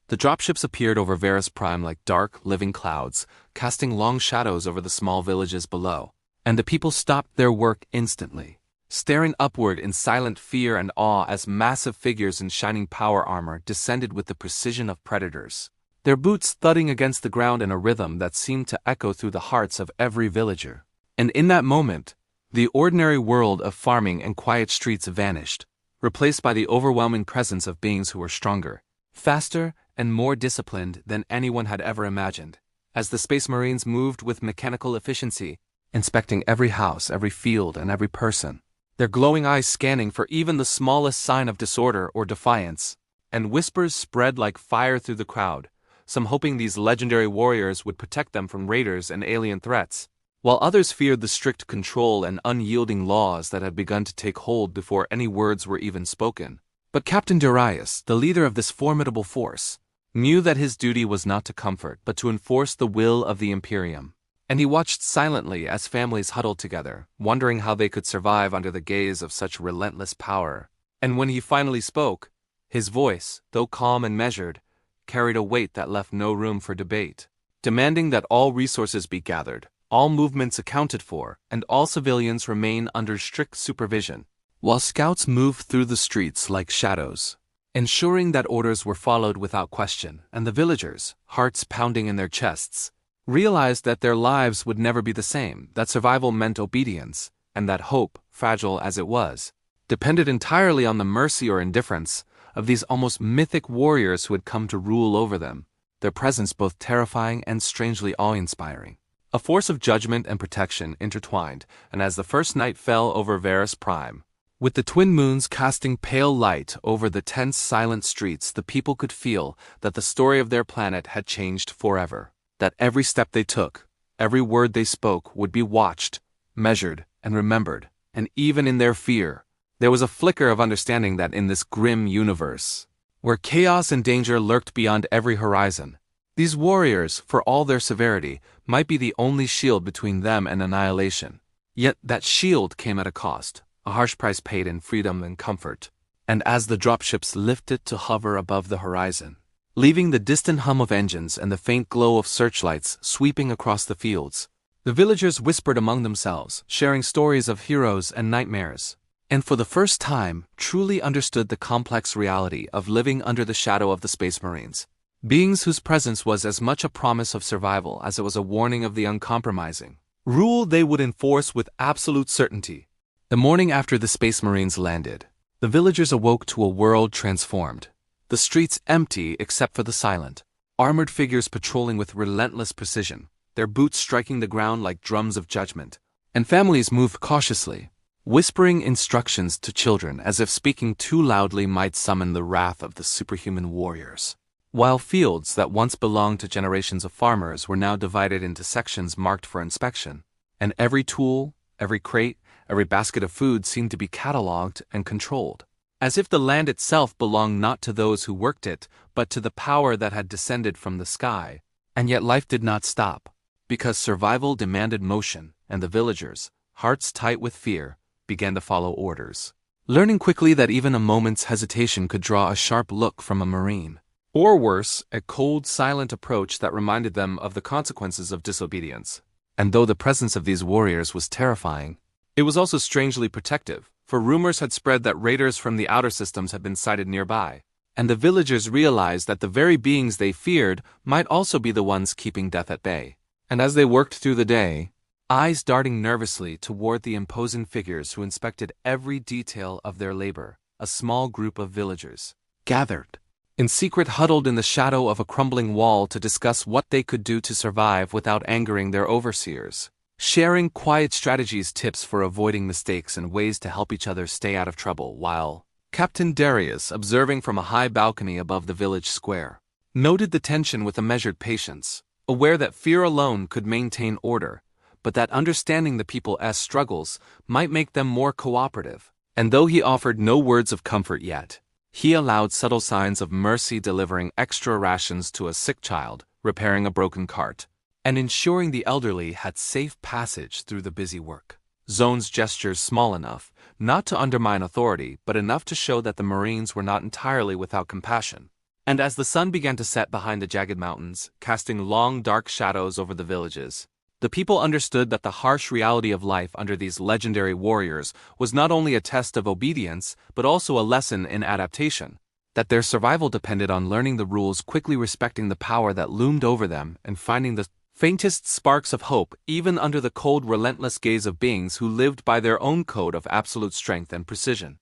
The dropships appeared over Varus Prime like dark, living clouds, casting long shadows over the small villages below. And the people stopped their work instantly, staring upward in silent fear and awe as massive figures in shining power armor descended with the precision of predators, their boots thudding against the ground in a rhythm that seemed to echo through the hearts of every villager. And in that moment, the ordinary world of farming and quiet streets vanished, replaced by the overwhelming presence of beings who were stronger, faster, and more disciplined than anyone had ever imagined. As the Space Marines moved with mechanical efficiency, inspecting every house, every field, and every person, their glowing eyes scanning for even the smallest sign of disorder or defiance, and whispers spread like fire through the crowd, some hoping these legendary warriors would protect them from raiders and alien threats, while others feared the strict control and unyielding laws that had begun to take hold before any words were even spoken. But Captain Darius, the leader of this formidable force, knew that his duty was not to comfort but to enforce the will of the Imperium. And he watched silently as families huddled together, wondering how they could survive under the gaze of such relentless power. And when he finally spoke, his voice, though calm and measured, carried a weight that left no room for debate, demanding that all resources be gathered, all movements accounted for, and all civilians remain under strict supervision, while scouts moved through the streets like shadows, ensuring that orders were followed without question, and the villagers, hearts pounding in their chests, realized that their lives would never be the same, that survival meant obedience, and that hope, fragile as it was, depended entirely on the mercy or indifference of these almost mythic warriors who had come to rule over them, their presence both terrifying and strangely awe-inspiring. A force of judgment and protection intertwined, and as the first night fell over Varus Prime, with the twin moons casting pale light over the tense, silent streets, the people could feel that the story of their planet had changed forever, that every step they took, every word they spoke would be watched, measured, and remembered, and even in their fear, there was a flicker of understanding that in this grim universe, where chaos and danger lurked beyond every horizon, these warriors, for all their severity, might be the only shield between them and annihilation. Yet that shield came at a cost, a harsh price paid in freedom and comfort. And as the dropships lifted to hover above the horizon, leaving the distant hum of engines and the faint glow of searchlights sweeping across the fields, the villagers whispered among themselves, sharing stories of heroes and nightmares, and for the first time truly understood the complex reality of living under the shadow of the Space Marines, beings whose presence was as much a promise of survival as it was a warning of the uncompromising rule they would enforce with absolute certainty. The morning after the Space Marines landed, the villagers awoke to a world transformed, the streets empty except for the silent, armored figures patrolling with relentless precision, their boots striking the ground like drums of judgment, and families moved cautiously, whispering instructions to children as if speaking too loudly might summon the wrath of the superhuman warriors. While fields that once belonged to generations of farmers were now divided into sections marked for inspection, and every tool, every crate, every basket of food seemed to be catalogued and controlled, as if the land itself belonged not to those who worked it, but to the power that had descended from the sky. And yet life did not stop, because survival demanded motion, and the villagers, hearts tight with fear, began to follow orders, learning quickly that even a moment's hesitation could draw a sharp look from a Marine. Or worse, a cold, silent approach that reminded them of the consequences of disobedience. And though the presence of these warriors was terrifying, it was also strangely protective, for rumors had spread that raiders from the outer systems had been sighted nearby, and the villagers realized that the very beings they feared might also be the ones keeping death at bay. And as they worked through the day, eyes darting nervously toward the imposing figures who inspected every detail of their labor, a small group of villagers gathered, in secret huddled in the shadow of a crumbling wall to discuss what they could do to survive without angering their overseers, sharing quiet strategies, tips for avoiding mistakes, and ways to help each other stay out of trouble, while Captain Darius, observing from a high balcony above the village square, noted the tension with a measured patience, aware that fear alone could maintain order, but that understanding the people's struggles might make them more cooperative. And though he offered no words of comfort yet, he allowed subtle signs of mercy, delivering extra rations to a sick child, repairing a broken cart, and ensuring the elderly had safe passage through the busy work zones. Gestures small enough not to undermine authority, but enough to show that the Marines were not entirely without compassion. And as the sun began to set behind the jagged mountains, casting long dark shadows over the villages, the people understood that the harsh reality of life under these legendary warriors was not only a test of obedience, but also a lesson in adaptation. That their survival depended on learning the rules, quickly respecting the power that loomed over them, and finding the faintest sparks of hope even under the cold, relentless gaze of beings who lived by their own code of absolute strength and precision.